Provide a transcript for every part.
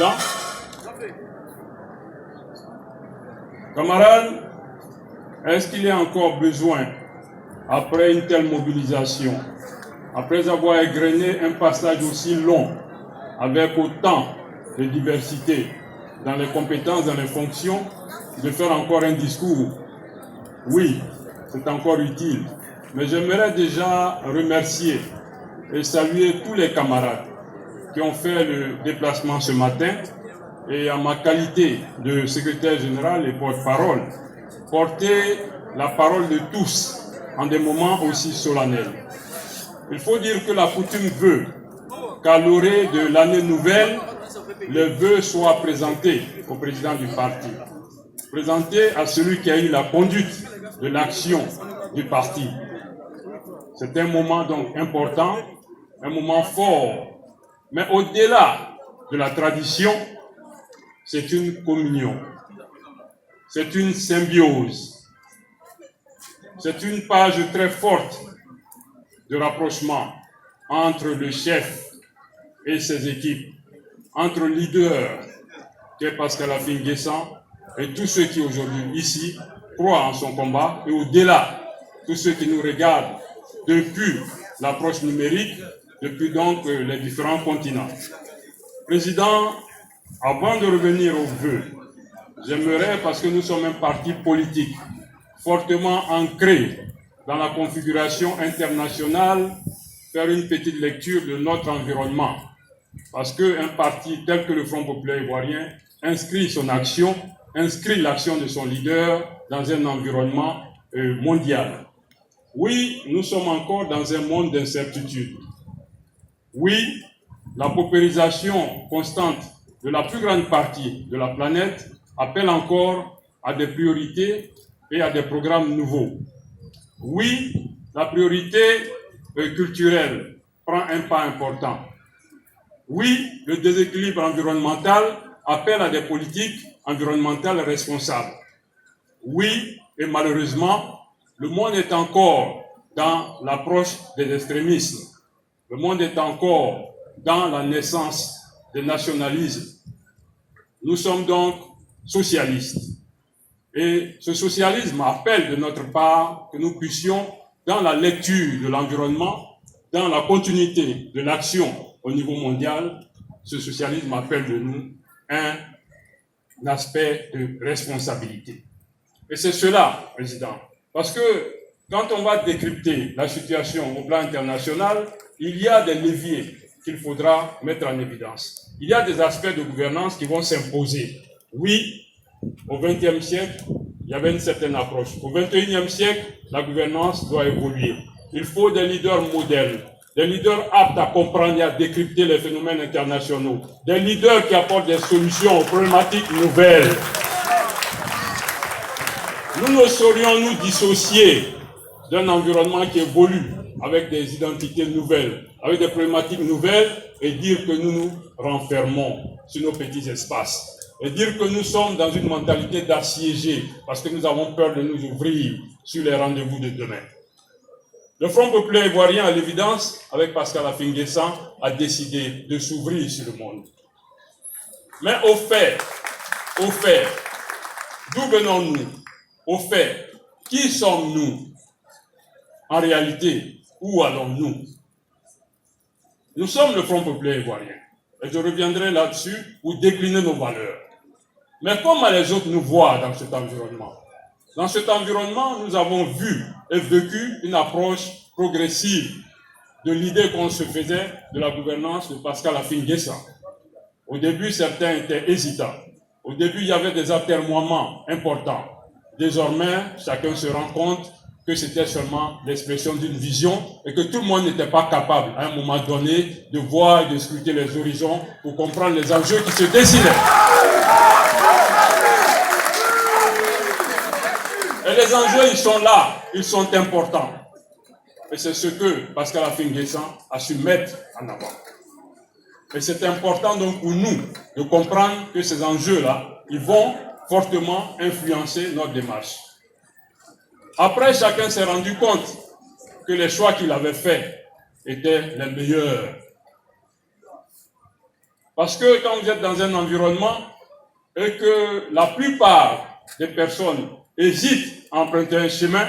Président. Camarades, est-ce qu'il y a encore besoin, après une telle mobilisation, après avoir égrené un passage aussi long, avec autant de diversité dans les compétences, dans les fonctions, de faire encore un discours? Oui, c'est encore utile. Mais j'aimerais déjà remercier et saluer tous les camarades qui ont fait le déplacement ce matin, et en ma qualité de secrétaire général et porte-parole, porter la parole de tous en des moments aussi solennels. Il faut dire que la coutume veut qu'à l'orée de l'année nouvelle, le vœu soit présenté au président du parti, présenté à celui qui a eu la conduite de l'action du parti. C'est un moment donc important, un moment fort, mais au-delà de la tradition, c'est une communion, c'est une symbiose, c'est une page très forte de rapprochement entre le chef et ses équipes, entre le leader, qui est Pascal Affi-N'Guessan, et tous ceux qui aujourd'hui ici croient en son combat, et au-delà, tous ceux qui nous regardent depuis l'approche numérique, depuis donc les différents continents. Président, avant de revenir aux vœux, j'aimerais, parce que nous sommes un parti politique fortement ancré dans la configuration internationale, faire une petite lecture de notre environnement. Parce qu'un parti tel que le Front populaire ivoirien inscrit son action, inscrit l'action de son leader dans un environnement mondial. Oui, nous sommes encore dans un monde d'incertitude. Oui, la paupérisation constante de la plus grande partie de la planète appelle encore à des priorités et à des programmes nouveaux. Oui, la priorité culturelle prend un pas important. Oui, le déséquilibre environnemental appelle à des politiques environnementales responsables. Oui, et malheureusement, le monde est encore dans l'approche des extrémismes. Le monde est encore dans la naissance des nationalismes. Nous sommes donc socialistes. Et ce socialisme appelle de notre part que nous puissions, dans la lecture de l'environnement, dans la continuité de l'action au niveau mondial, ce socialisme appelle de nous un aspect de responsabilité. Et c'est cela, Président, parce que quand on va décrypter la situation au plan international, il y a des leviers qu'il faudra mettre en évidence. Il y a des aspects de gouvernance qui vont s'imposer. Oui, au XXe siècle, il y avait une certaine approche. Au XXIe siècle, la gouvernance doit évoluer. Il faut des leaders modernes, des leaders aptes à comprendre et à décrypter les phénomènes internationaux, des leaders qui apportent des solutions aux problématiques nouvelles. Nous ne saurions nous dissocier d'un environnement qui évolue avec des identités nouvelles, avec des problématiques nouvelles, et dire que nous nous renfermons sur nos petits espaces. Et dire que nous sommes dans une mentalité d'assiégés, parce que nous avons peur de nous ouvrir sur les rendez-vous de demain. Le Front populaire ivoirien, à l'évidence, avec Pascal Affi-N'Guessan, a décidé de s'ouvrir sur le monde. Mais au fait, d'où venons-nous? Au fait, qui sommes-nous? En réalité, où allons-nous? Nous sommes le Front populaire ivoirien. Et je reviendrai là-dessus pour décliner nos valeurs. Mais comment les autres nous voient dans cet environnement? Dans cet environnement, nous avons vu et vécu une approche progressive de l'idée qu'on se faisait de la gouvernance de Pascal Affi-N'Guessan. Au début, certains étaient hésitants. Au début, il y avait des atermoiements importants. Désormais, chacun se rend compte que c'était seulement l'expression d'une vision et que tout le monde n'était pas capable, à un moment donné, de voir et de scruter les horizons pour comprendre les enjeux qui se dessinaient. Et les enjeux, ils sont là, ils sont importants. Et c'est ce que Pascal Affi-N'Guessan a su mettre en avant. Et c'est important donc pour nous de comprendre que ces enjeux-là, ils vont fortement influencer notre démarche. Après, chacun s'est rendu compte que les choix qu'il avait faits étaient les meilleurs. Parce que quand vous êtes dans un environnement et que la plupart des personnes hésitent à emprunter un chemin,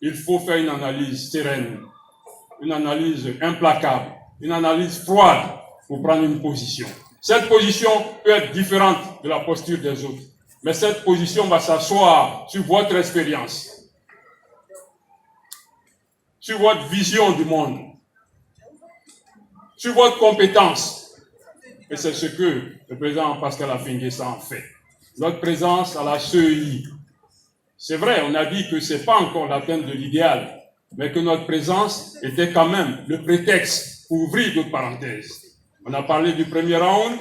il faut faire une analyse sereine, une analyse implacable, une analyse froide pour prendre une position. Cette position peut être différente de la posture des autres, mais cette position va s'asseoir sur votre expérience, sur votre vision du monde, sur votre compétence. Et c'est ce que le président Pascal Affi N'Guessan a fait. Notre présence à la CEI, c'est vrai, on a dit que ce n'est pas encore l'atteinte de l'idéal, mais que notre présence était quand même le prétexte pour ouvrir d'autres parenthèses. On a parlé du premier round,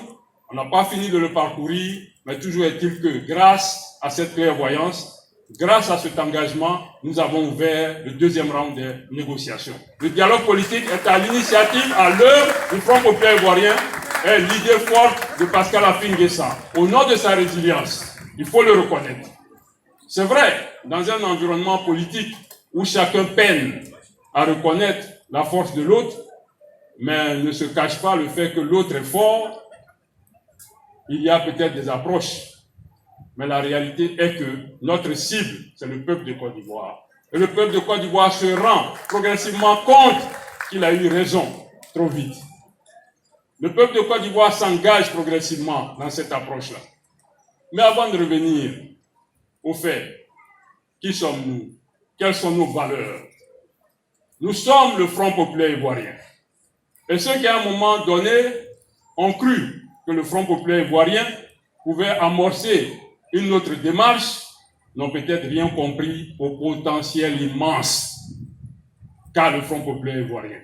on n'a pas fini de le parcourir, mais toujours est-il que grâce à cette clairvoyance, grâce à cet engagement, nous avons ouvert le deuxième round des négociations. Le dialogue politique est à l'initiative, à l'heure du Front populaire ivoirien, est l'idée forte de Pascal Affi N'Guessan. Au nom de sa résilience, il faut le reconnaître. C'est vrai, dans un environnement politique où chacun peine à reconnaître la force de l'autre, mais ne se cache pas le fait que l'autre est fort, il y a peut-être des approches. Mais la réalité est que notre cible, c'est le peuple de Côte d'Ivoire. Et le peuple de Côte d'Ivoire se rend progressivement compte qu'il a eu raison trop vite. Le peuple de Côte d'Ivoire s'engage progressivement dans cette approche-là. Mais avant de revenir au fait, qui sommes-nous? Quelles sont nos valeurs? Nous sommes le Front populaire ivoirien. Et ceux qui, à un moment donné, ont cru que le Front populaire ivoirien pouvait amorcer une autre démarche, n'ont peut-être rien compris au potentiel immense qu'a le Front populaire ivoirien.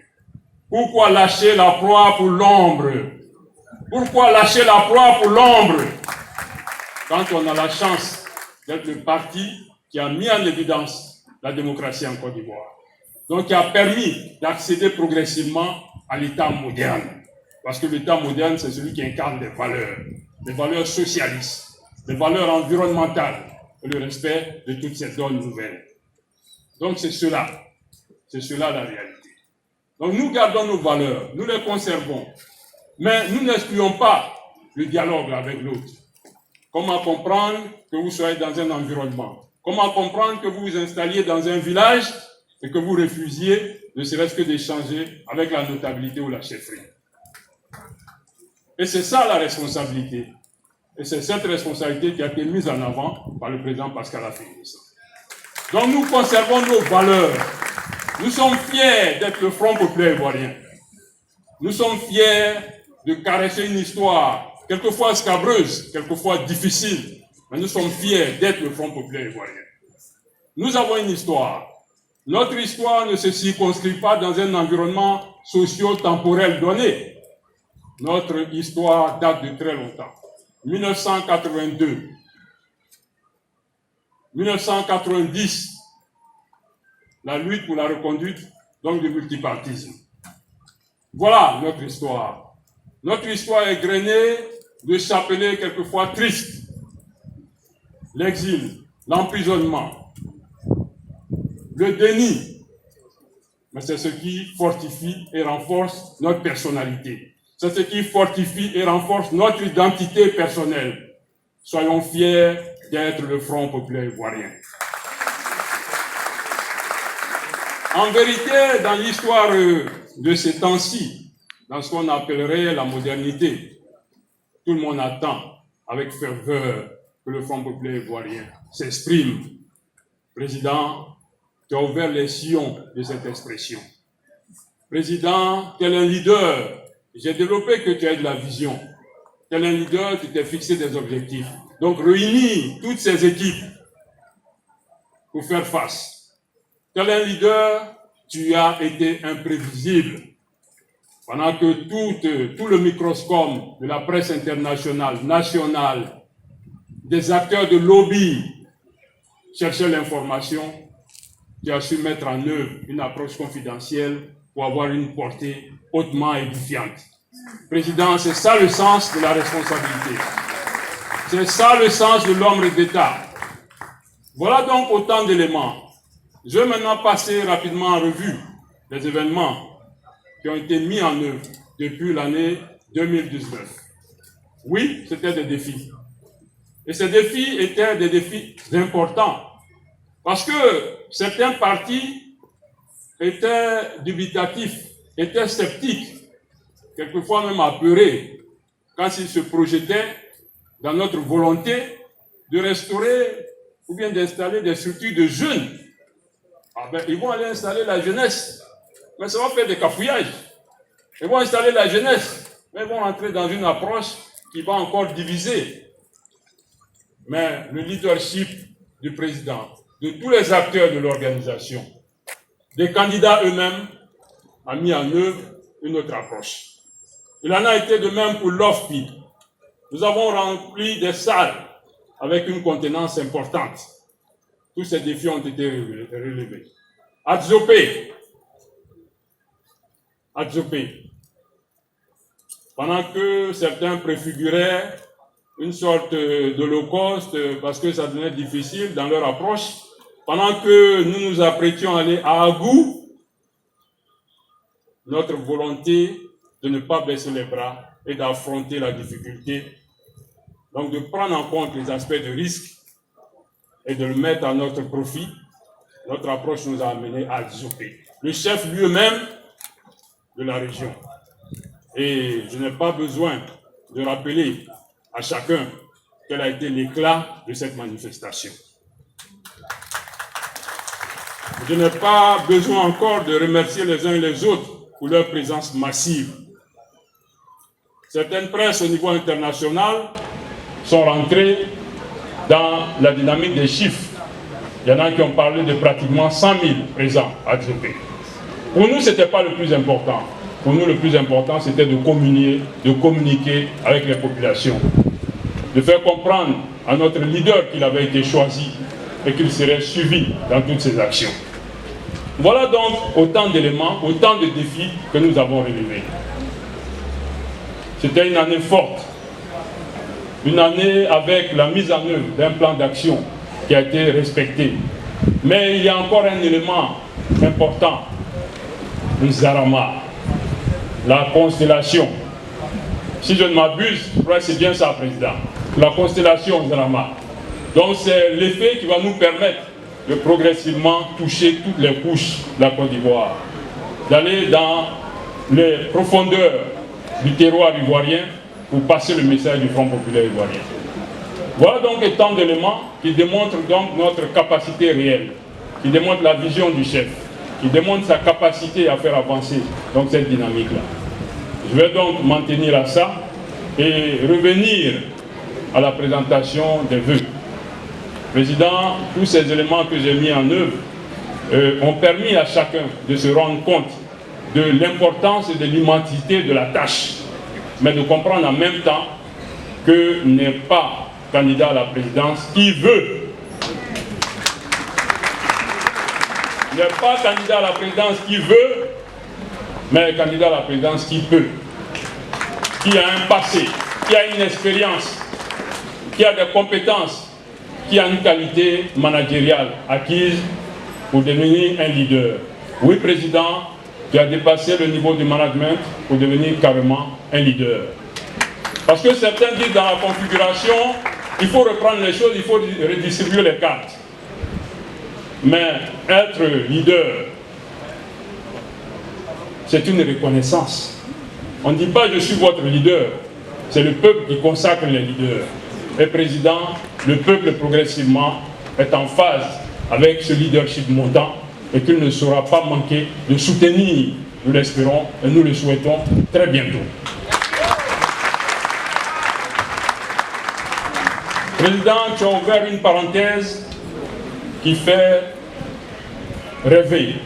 Pourquoi lâcher la proie pour l'ombre? Pourquoi lâcher la proie pour l'ombre quand on a la chance d'être le parti qui a mis en évidence la démocratie en Côte d'Ivoire, donc qui a permis d'accéder progressivement à l'État moderne? Parce que l'État moderne, c'est celui qui incarne des valeurs socialistes, des valeurs environnementales et le respect de toutes ces donnes nouvelles. Donc c'est cela la réalité. Donc nous gardons nos valeurs, nous les conservons, mais nous n'excluons pas le dialogue avec l'autre. Comment comprendre que vous soyez dans un environnement? Comment comprendre que vous vous installiez dans un village et que vous refusiez ne serait-ce que d'échanger avec la notabilité ou la chefferie? Et c'est ça la responsabilité. Et c'est cette responsabilité qui a été mise en avant par le président Pascal Affi N'Guessan. Donc nous conservons nos valeurs. Nous sommes fiers d'être le Front populaire ivoirien. Nous sommes fiers de caresser une histoire, quelquefois scabreuse, quelquefois difficile, mais nous sommes fiers d'être le Front populaire ivoirien. Nous avons une histoire. Notre histoire ne se circonscrit pas dans un environnement socio-temporel donné. Notre histoire date de très longtemps. 1982, 1990, la lutte pour la reconduite donc du multipartisme. Voilà notre histoire. Notre histoire est grainée de chapelets quelquefois tristes. L'exil, l'emprisonnement, le déni. Mais c'est ce qui fortifie et renforce notre personnalité. C'est ce qui fortifie et renforce notre identité personnelle. Soyons fiers d'être le Front populaire ivoirien. En vérité, dans l'histoire de ces temps-ci, dans ce qu'on appellerait la modernité, tout le monde attend avec ferveur que le Front populaire ivoirien s'exprime. Président, tu as ouvert les sillons de cette expression. Président, tel un leader, j'ai développé que tu as de la vision. Tel un leader, tu t'es fixé des objectifs. Donc réunis toutes ces équipes pour faire face. Tel un leader, tu as été imprévisible. Pendant que tout le microscope de la presse internationale, nationale, des acteurs de lobby cherchaient l'information, tu as su mettre en œuvre une approche confidentielle pour avoir une portée hautement édifiante. Président, c'est ça le sens de la responsabilité. C'est ça le sens de l'homme d'État. Voilà donc autant d'éléments. Je vais maintenant passer rapidement en revue les événements qui ont été mis en œuvre depuis l'année 2019. Oui, c'était des défis. Et ces défis étaient des défis importants. Parce que certains partis étaient dubitatifs, étaient sceptiques, quelquefois même apeurés, quand ils se projetaient dans notre volonté de restaurer ou bien d'installer des structures de jeunes. Ah ben, ils vont aller installer la jeunesse, mais ça va faire des cafouillages. Ils vont installer la jeunesse, mais ils vont entrer dans une approche qui va encore diviser. Mais le leadership du président, de tous les acteurs de l'organisation, des candidats eux-mêmes, a mis en œuvre une autre approche. Il en a été de même pour l'OFPI. Nous avons rempli des salles avec une contenance importante. Tous ces défis ont été relevés. Adzopé. Pendant que certains préfiguraient une sorte d'holocauste parce que ça devenait difficile dans leur approche, pendant que nous nous apprêtions à aller à Agou, notre volonté de ne pas baisser les bras et d'affronter la difficulté, donc de prendre en compte les aspects de risque et de le mettre à notre profit, notre approche nous a amené à Zopé, le chef lui-même de la région. Et je n'ai pas besoin de rappeler à chacun quel a été l'éclat de cette manifestation. Je n'ai pas besoin encore de remercier les uns et les autres pour leur présence massive. Certaines presses au niveau international sont rentrées dans la dynamique des chiffres. Il y en a qui ont parlé de pratiquement 100 000 présents à Djopé. Pour nous, ce n'était pas le plus important. Pour nous, le plus important, c'était de communiquer avec les populations, de faire comprendre à notre leader qu'il avait été choisi et qu'il serait suivi dans toutes ses actions. Voilà donc autant d'éléments, autant de défis que nous avons relevés. C'était une année forte, une année avec la mise en œuvre d'un plan d'action qui a été respecté. Mais il y a encore un élément important, le Zarama, la constellation. Si je ne m'abuse, je crois que c'est bien ça, Président, la constellation Zarama. Donc c'est l'effet qui va nous permettre de progressivement toucher toutes les couches de la Côte d'Ivoire, d'aller dans les profondeurs du terroir ivoirien pour passer le message du Front populaire ivoirien. Voilà donc autant d'éléments qui démontrent donc notre capacité réelle, qui démontrent la vision du chef, qui démontrent sa capacité à faire avancer donc cette dynamique-là. Je vais donc m'en tenir à ça et revenir à la présentation des vœux. Président, tous ces éléments que j'ai mis en œuvre ont permis à chacun de se rendre compte de l'importance et de l'immensité de la tâche, mais de comprendre en même temps que n'est pas candidat à la présidence qui veut. N'est pas candidat à la présidence qui veut, mais candidat à la présidence qui peut, qui a un passé, qui a une expérience, qui a des compétences, qui a une qualité managériale acquise pour devenir un leader. Oui, Président, tu as dépassé le niveau du management pour devenir carrément un leader. Parce que certains disent dans la configuration, il faut reprendre les choses, il faut redistribuer les cartes. Mais être leader, c'est une reconnaissance. On ne dit pas je suis votre leader, c'est le peuple qui consacre les leaders. Et Président, le peuple progressivement est en phase avec ce leadership montant et qu'il ne saura pas manquer de soutenir, nous l'espérons et nous le souhaitons très bientôt. Président, tu as ouvert une parenthèse qui fait rêver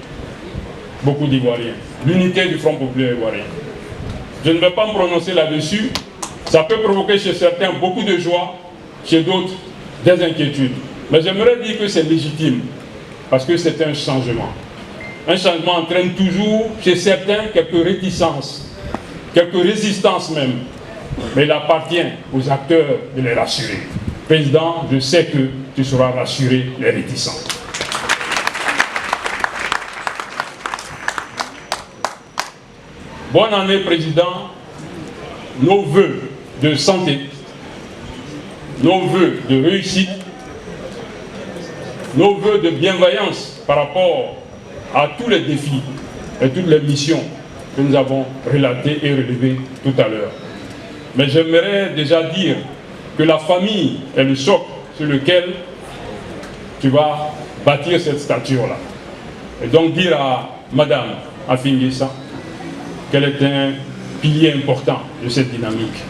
beaucoup d'Ivoiriens. L'unité du Front populaire ivoirien. Je ne vais pas me prononcer là-dessus. Ça peut provoquer chez certains beaucoup de joie, chez d'autres des inquiétudes. Mais j'aimerais dire que c'est légitime, parce que c'est un changement. Un changement entraîne toujours chez certains quelques réticences, quelques résistances même. Mais il appartient aux acteurs de les rassurer. Président, je sais que tu sauras rassurer les réticents. Bonne année, Président. nos vœux de santé, nos vœux de réussite, nos vœux de bienveillance par rapport à tous les défis et toutes les missions que nous avons relatées et relevées tout à l'heure. Mais j'aimerais déjà dire que la famille est le socle sur lequel tu vas bâtir cette stature-là. Et donc dire à Madame Afingessa qu'elle est un pilier important de cette dynamique.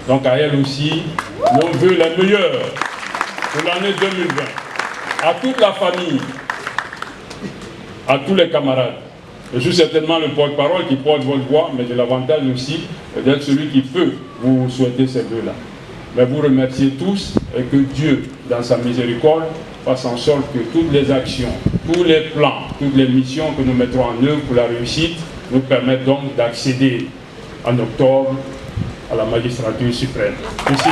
Donc à elle aussi, nos vœux les meilleurs pour l'année 2020. À toute la famille, à tous les camarades. Je suis certainement le porte-parole qui porte votre voix, mais j'ai l'avantage aussi d'être celui qui peut vous souhaiter ces vœux-là. Mais vous remerciez tous et que Dieu, dans sa miséricorde, fasse en sorte que toutes les actions, tous les plans, toutes les missions que nous mettrons en œuvre pour la réussite nous permettent donc d'accéder en octobre à la magistrature suprême. Merci.